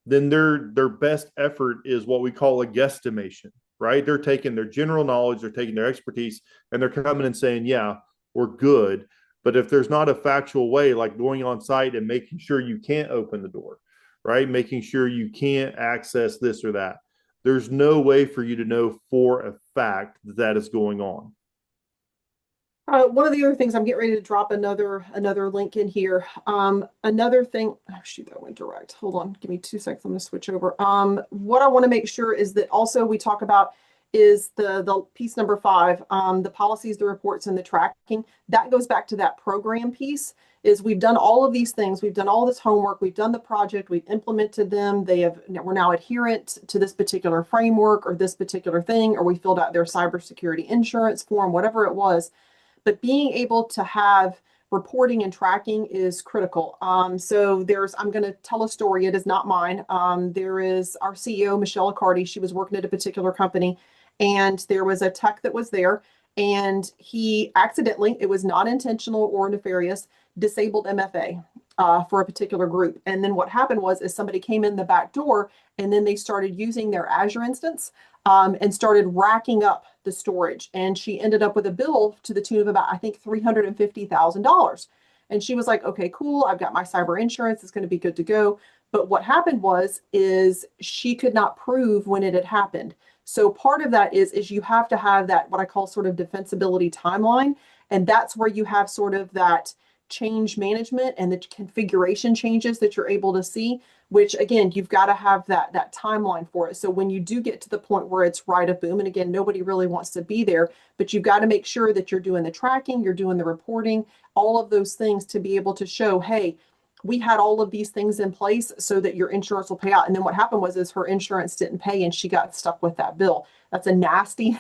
then their best effort is what we call a guesstimation, right? They're taking their general knowledge, they're taking their expertise, and they're coming and saying, yeah, we're good. But if there's not a factual way, like going on site and making sure you can't open the door, right? Making sure you can't access this or that, there's no way for you to know for a fact that that is going on. One of the other things, I'm getting ready to drop another link in here. Another thing, oh shoot, that went direct. Hold on, give me 2 seconds. I'm going to switch over. What I want to make sure is that also we talk about is the piece number 5, the policies, the reports, and the tracking. That goes back to that program piece. Is we've done all of these things, we've done all this homework, we've done the project, we've implemented them. We're now adherent to this particular framework or this particular thing, or we filled out their cybersecurity insurance form, whatever it was. But being able to have reporting and tracking is critical. So I'm going to tell a story. It is not mine. There is our CEO, Michelle Accardi. She was working at a particular company, and there was a tech that was there, and he accidentally, it was not intentional or nefarious, disabled MFA for a particular group. And then what happened is somebody came in the back door, and then they started using their Azure instance and started racking up the storage. And she ended up with a bill to the tune of about, I think, $350,000. And she was like, okay, cool. I've got my cyber insurance. It's going to be good to go. But what happened is she could not prove when it had happened. So part of that is you have to have that, what I call sort of defensibility timeline. And that's where you have sort of that change management and the configuration changes that you're able to see, which again, you've got to have that timeline for it. So when you do get to the point where it's right of boom, and again, nobody really wants to be there, but you've got to make sure that you're doing the tracking, you're doing the reporting, all of those things to be able to show, hey, we had all of these things in place so that your insurance will pay out. And then what happened is her insurance didn't pay and she got stuck with that bill. That's a nasty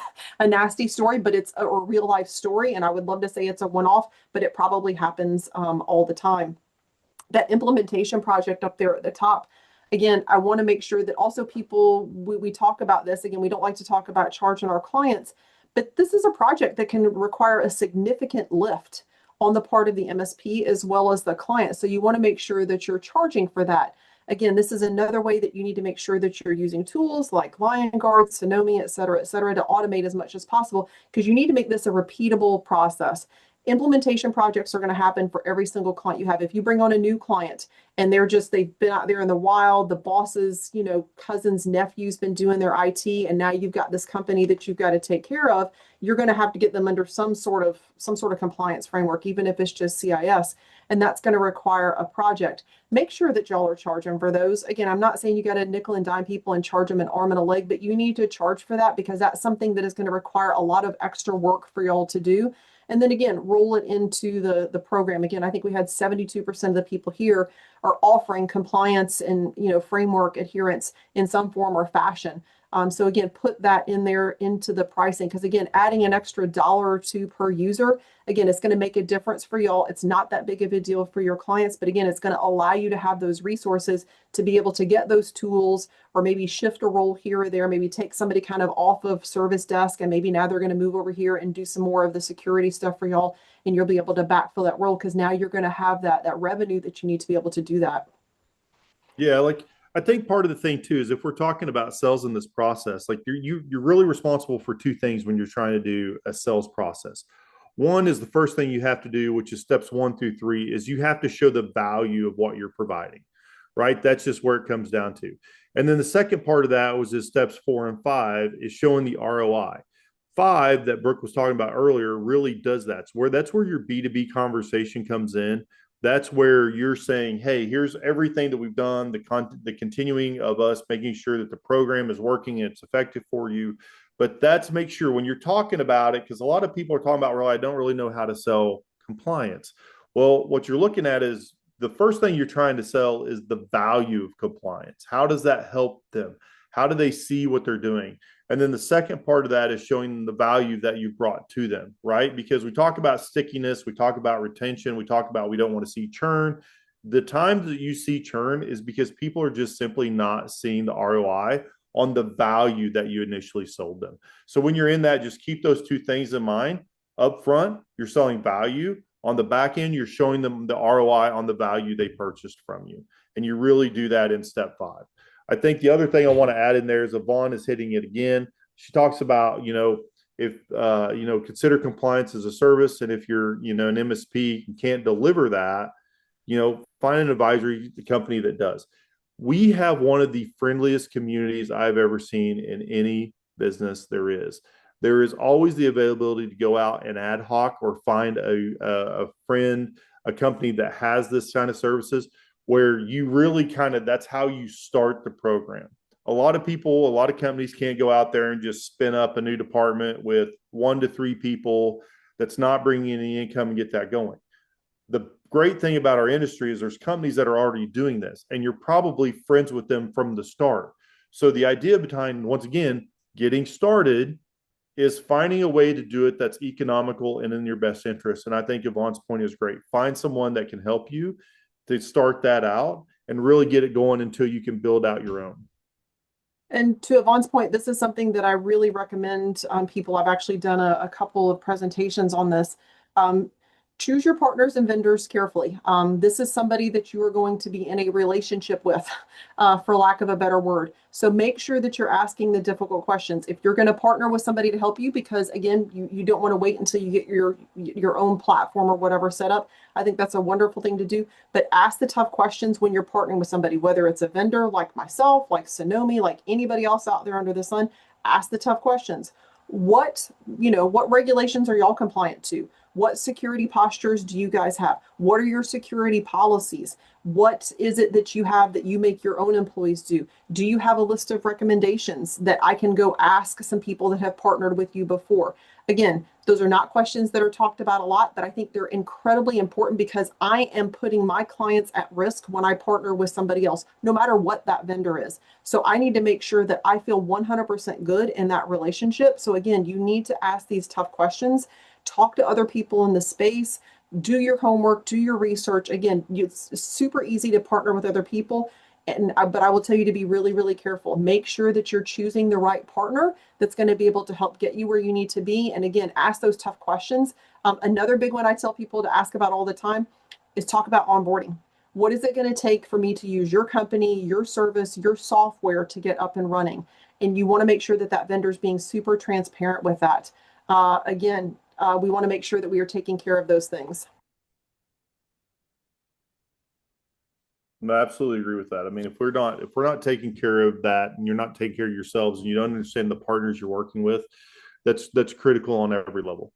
story, but it's a real life story. And I would love to say it's a one-off, but it probably happens all the time. That implementation project up there at the top, again, I want to make sure that also we talk about this. Again, we don't like to talk about charging our clients, but this is a project that can require a significant lift on the part of the MSP as well as the client. So you want to make sure that you're charging for that. Again, this is another way that you need to make sure that you're using tools like Liongard, Cynomi, et cetera, to automate as much as possible, because you need to make this a repeatable process. Implementation projects are going to happen for every single client you have. If you bring on a new client and they've been out there in the wild, the boss's, cousin's nephew's been doing their IT, and now you've got this company that you've got to take care of, you're going to have to get them under some sort of compliance framework, even if it's just CIS. And that's going to require a project. Make sure that y'all are charging for those. Again, I'm not saying you got to nickel and dime people and charge them an arm and a leg, but you need to charge for that because that's something that is going to require a lot of extra work for y'all to do. And then again, roll it into the program. Again, I think we had 72% of the people here are offering compliance and framework adherence in some form or fashion. So again, put that in there into the pricing, because again, adding an extra $1 or $2 per user, again, it's going to make a difference for y'all. It's not that big of a deal for your clients, but again, it's going to allow you to have those resources to be able to get those tools, or maybe shift a role here or there, maybe take somebody kind of off of service desk, and maybe now they're going to move over here and do some more of the security stuff for y'all, and you'll be able to backfill that role because now you're going to have that revenue that you need to be able to do that. Yeah, like I think part of the thing too is if we're talking about sales in this process, like you're really responsible for two things when you're trying to do a sales process. One is the first thing you have to do, which is steps 1 through 3, is you have to show the value of what you're providing, right? That's just where it comes down to. And then the second part of that was is steps 4 and 5 is showing the ROI. 5 that Brooke was talking about earlier really does that. That's where your B2B conversation comes in. That's where you're saying, hey, here's everything that we've done, the continuing of us making sure that the program is working and it's effective for you. But that's make sure when you're talking about it, because a lot of people are talking about, well, I don't really know how to sell compliance. Well, what you're looking at is the first thing you're trying to sell is the value of compliance. How does that help them? How do they see what they're doing? And then the second part of that is showing them the value that you've brought to them, right? Because we talk about stickiness, we talk about retention, we talk about we don't want to see churn. The times that you see churn is because people are just simply not seeing the ROI on the value that you initially sold them. So when you're in that, just keep those two things in mind. Up front, you're selling value. On the back end, you're showing them the ROI on the value they purchased from you. And you really do that in step 5. I think the other thing I want to add in there is Yvonne is hitting it again. She talks about, if, consider compliance as a service. And if you're, an MSP and can't deliver that, find an advisory company that does. We have one of the friendliest communities I've ever seen in any business there is. There is always the availability to go out and ad hoc or find a friend, a company that has this kind of services where you really that's how you start the program. A lot of people, a lot of companies can't go out there and just spin up a new department with 1 to 3 people that's not bringing any income and get that going. The great thing about our industry is there's companies that are already doing this, and you're probably friends with them from the start. So the idea behind, once again, getting started is finding a way to do it that's economical and in your best interest. And I think Yvonne's point is great. Find someone that can help you to start that out and really get it going until you can build out your own. And to Yvonne's point, this is something that I really recommend people. I've actually done a couple of presentations on this. Choose your partners and vendors carefully. This is somebody that you are going to be in a relationship with, for lack of a better word. So make sure that you're asking the difficult questions. If you're going to partner with somebody to help you, because again, you don't want to wait until you get your own platform or whatever set up. I think that's a wonderful thing to do. But ask the tough questions when you're partnering with somebody, whether it's a vendor like myself, like Cynomi, like anybody else out there under the sun. Ask the tough questions. What regulations are y'all compliant to? What security postures do you guys have? What are your security policies? What is it that you have that you make your own employees do? Do you have a list of recommendations that I can go ask some people that have partnered with you before? Again, those are not questions that are talked about a lot, but I think they're incredibly important because I am putting my clients at risk when I partner with somebody else, no matter what that vendor is. So I need to make sure that I feel 100% good in that relationship. So again, you need to ask these tough questions. Talk to other people in the space, do your homework, do your research. Again, it's super easy to partner with other people, but I will tell you to be really, really careful. Make sure that you're choosing the right partner that's going to be able to help get you where you need to be. And again, ask those tough questions. Another big one I tell people to ask about all the time is talk about onboarding. What is it going to take for me to use your company, your service, your software to get up and running? And you want to make sure that that vendor is being super transparent with that. Again, we want to make sure that we are taking care of those things. I absolutely agree with that. I mean, if we're not taking care of that and you're not taking care of yourselves and you don't understand the partners you're working with, that's critical on every level.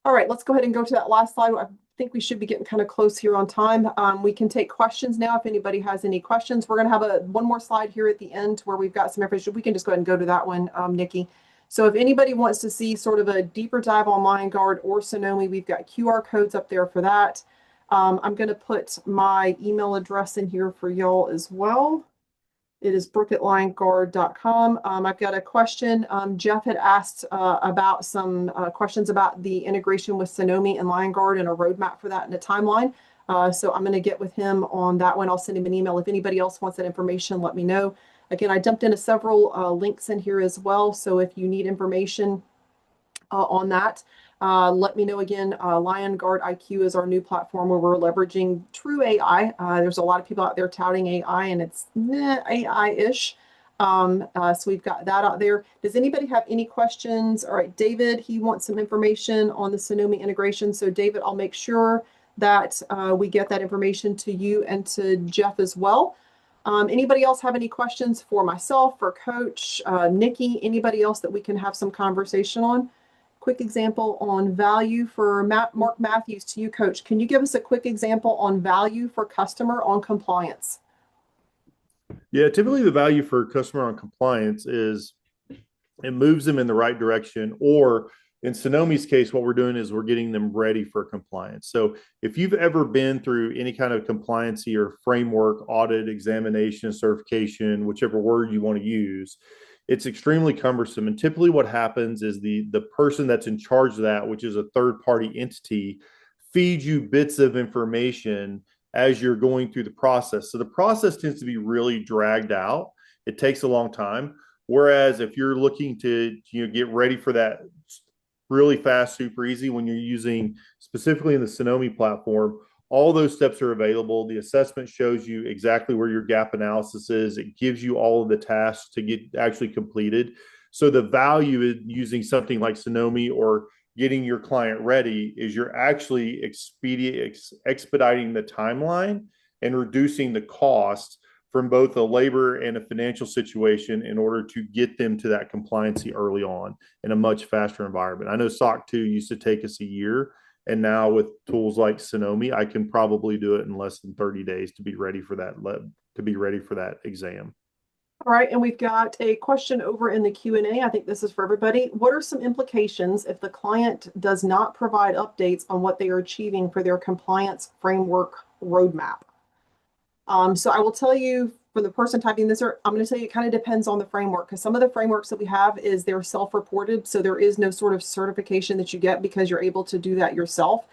All right, let's go ahead and go to that last slide. I think we should be getting kind of close here on time. We can take questions now if anybody has any questions. We're going to have one more slide here at the end where we've got some information. We can just go ahead and go to that one, Nikki. So if anybody wants to see sort of a deeper dive on Liongard or Cynomi, we've got QR codes up there for that. I'm going to put my email address in here for y'all as well. It is brook@liongard.com. I've got a question. Jeff had asked about some questions about the integration with Cynomi and Liongard and a roadmap for that and a timeline. So I'm going to get with him on that one. I'll send him an email. If anybody else wants that information, let me know. Again, I dumped in several links in here as well. So if you need information on that, Let me know again. Liongard IQ is our new platform where we're leveraging true AI. There's a lot of people out there touting AI, and it's AI-ish. So we've got that out there. Does anybody have any questions? All right, David, he wants some information on the Cynomi integration. So David, I'll make sure that we get that information to you and to Jeff as well. Anybody else have any questions for myself, for Coach, Nikki, anybody else that we can have some conversation on? Quick example on value for Mark Matthews, to you, Coach. Can you give us a quick example on value for customer on compliance? Yeah, typically the value for customer on compliance is it moves them in the right direction, or in Cynomi's case, what we're doing is we're getting them ready for compliance. So if you've ever been through any kind of compliancy or framework, audit, examination, certification, whichever word you want to use, it's extremely cumbersome. And typically what happens is the person that's in charge of that, which is a third party entity, feeds you bits of information as you're going through the process. So the process tends to be really dragged out. It takes a long time. Whereas if you're looking to get ready for that really fast, super easy, when you're using specifically in the Cynomi platform, all those steps are available. The assessment shows you exactly where your gap analysis is. It gives you all of the tasks to get actually completed. So the value in using something like Cynomi or getting your client ready is you're actually expediting the timeline and reducing the cost from both a labor and a financial situation in order to get them to that compliancy early on in a much faster environment. I know SOC 2 used to take us a year, and now with tools like Cynomi, I can probably do it in less than 30 days to be ready for that exam. All right, and we've got a question over in the Q&A. I think this is for everybody. What are some implications if the client does not provide updates on what they are achieving for their compliance framework roadmap? So I will tell you, for the person typing this, I'm going to tell you it kind of depends on the framework, because some of the frameworks that we have is they're self-reported, so there is no sort of certification that you get because you're able to do that yourself.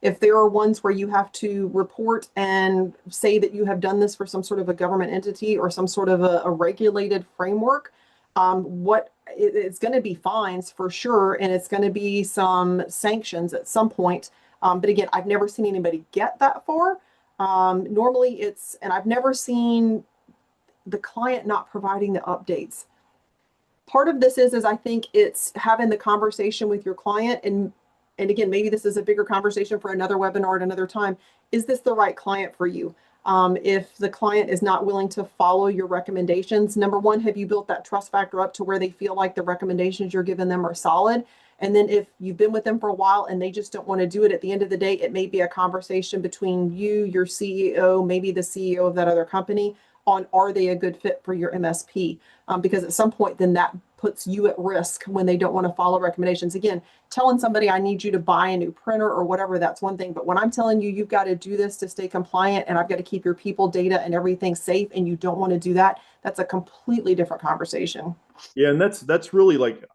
If there are ones where you have to report and say that you have done this for some sort of a government entity or some sort of a regulated framework, it's going to be fines for sure, and it's going to be some sanctions at some point. But again, I've never seen anybody get that far. Normally and I've never seen the client not providing the updates. Part of this is I think it's having the conversation with your client, and again, maybe this is a bigger conversation for another webinar at another time. Is this the right client for you? If the client is not willing to follow your recommendations, number one, have you built that trust factor up to where they feel like the recommendations you're giving them are solid? And then if you've been with them for a while and they just don't want to do it, at the end of the day, it may be a conversation between you, your CEO, maybe the CEO of that other company, on are they a good fit for your MSP? Because at some point, then that puts you at risk when they don't want to follow recommendations. Again, telling somebody I need you to buy a new printer or whatever, that's one thing. But when I'm telling you, you've got to do this to stay compliant and I've got to keep your people data and everything safe, and you don't want to do that, that's a completely different conversation. Yeah, and that's really like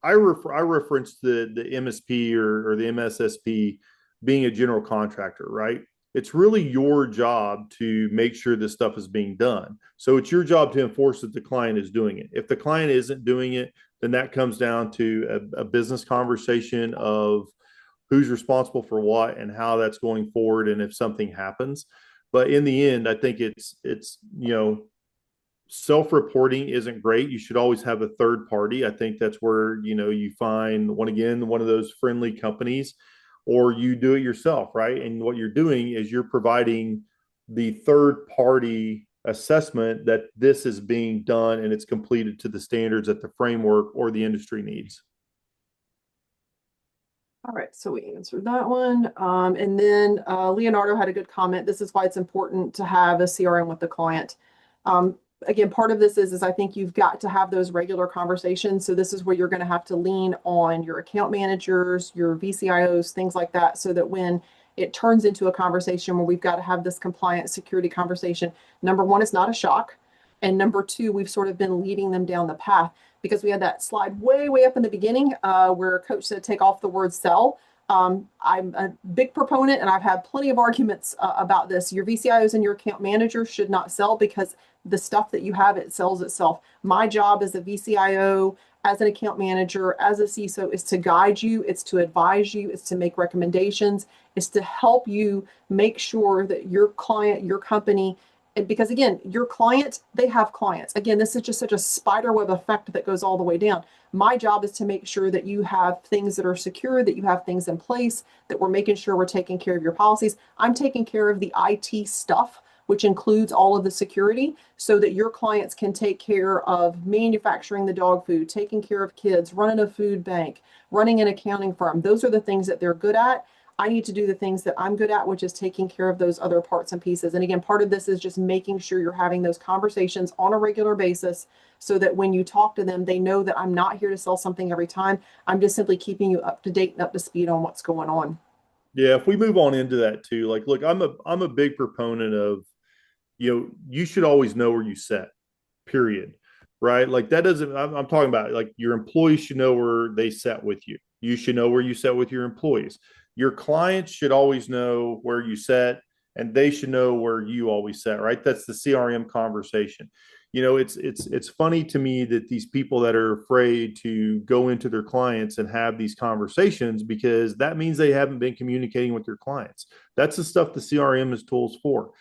I reference the MSP or the MSSP being a general contractor, right? It's really your job to make sure this stuff is being done. So it's your job to enforce that the client is doing it. If the client isn't doing it, then that comes down to a business conversation of who's responsible for what and how that's going forward, and if something happens. But in the end, I think it's self-reporting isn't great. You should always have a third party. I think that's where you find one of those friendly companies, or you do it yourself, right? And what you're doing is you're providing the third party assessment that this is being done and it's completed to the standards that the framework or the industry needs. All right, so we answered that one. And then Leonardo had a good comment. This is why it's important to have a CRM with the client. Again, part of this is I think you've got to have those regular conversations. So this is where you're going to have to lean on your account managers, your VCIOs, things like that, so that when it turns into a conversation where we've got to have this compliance security conversation, number one, it's not a shock. And number two, we've sort of been leading them down the path, because we had that slide way up in the beginning where Coach said, take off the word sell. I'm a big proponent, and I've had plenty of arguments about this. Your VCIOs and your account managers should not sell, because the stuff that you have, it sells itself. My job as a VCIO as an account manager, as a CISO, is to guide you, it's to advise you, it's to make recommendations, it's to help you make sure that your client, your company, and because again, your client, they have clients. Again, this is just such a spider web effect that goes all the way down. My job is to make sure that you have things that are secure, that you have things in place, that we're making sure we're taking care of your policies. I'm taking care of the IT stuff, which includes all of the security, so that your clients can take care of manufacturing the dog food, taking care of kids, running a food bank, running an accounting firm. Those are the things that they're good at. I need to do the things that I'm good at, which is taking care of those other parts and pieces. And again, part of this is just making sure you're having those conversations on a regular basis so that when you talk to them, they know that I'm not here to sell something every time. I'm just simply keeping you up to date and up to speed on what's going on. Yeah, if we move on into that too, like, look, I'm a big proponent of, you should always know where you set, period. Right? Like that doesn't, I'm talking about like your employees should know where they set with you. You should know where you set with your employees. Your clients should always know where you set, and they should know where you always set, right? That's the CRM conversation. It's funny to me that these people that are afraid to go into their clients and have these conversations, because that means they haven't been communicating with their clients. That's the stuff the CRM is tools for.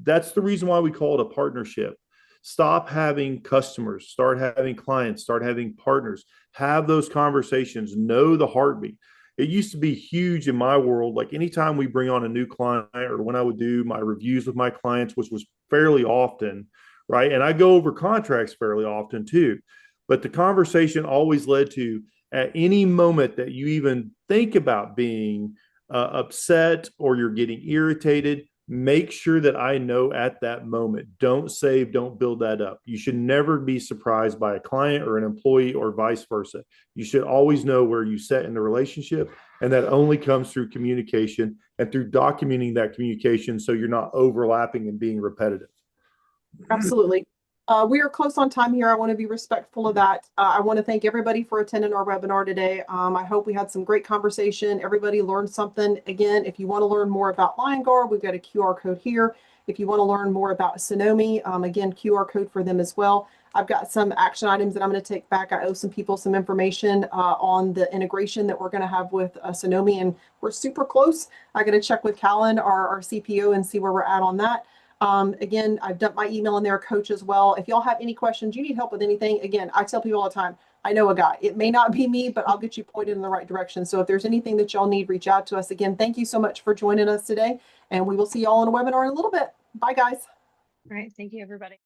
That's the reason why we call it a partnership. Stop having customers, start having clients, start having partners, have those conversations, know the heartbeat. It used to be huge in my world. Like anytime we bring on a new client, or when I would do my reviews with my clients, which was fairly often, right? And I go over contracts fairly often too. But the conversation always led to, at any moment that you even think about being upset or you're getting irritated, make sure that I know at that moment. Don't save, don't build that up. You should never be surprised by a client or an employee or vice versa. You should always know where you set in the relationship. And that only comes through communication and through documenting that communication so you're not overlapping and being repetitive. Absolutely. We are close on time here. I want to be respectful of that. I want to thank everybody for attending our webinar today. I hope we had some great conversation. Everybody learned something. Again, if you want to learn more about Liongard, we've got a QR code here. If you want to learn more about Cynomi, again, QR code for them as well. I've got some action items that I'm going to take back. I owe some people some information on the integration that we're going to have with Cynomi, and we're super close. I got to check with Callan, our CPO, and see where we're at on that. Again, I've dumped my email in there, coach, as well. If y'all have any questions, you need help with anything, again, I tell people all the time, I know a guy. It may not be me, but I'll get you pointed in the right direction. So if there's anything that y'all need, reach out to us. Again, thank you so much for joining us today, and we will see y'all in a webinar in a little bit. Bye, guys. All right. Thank you, everybody.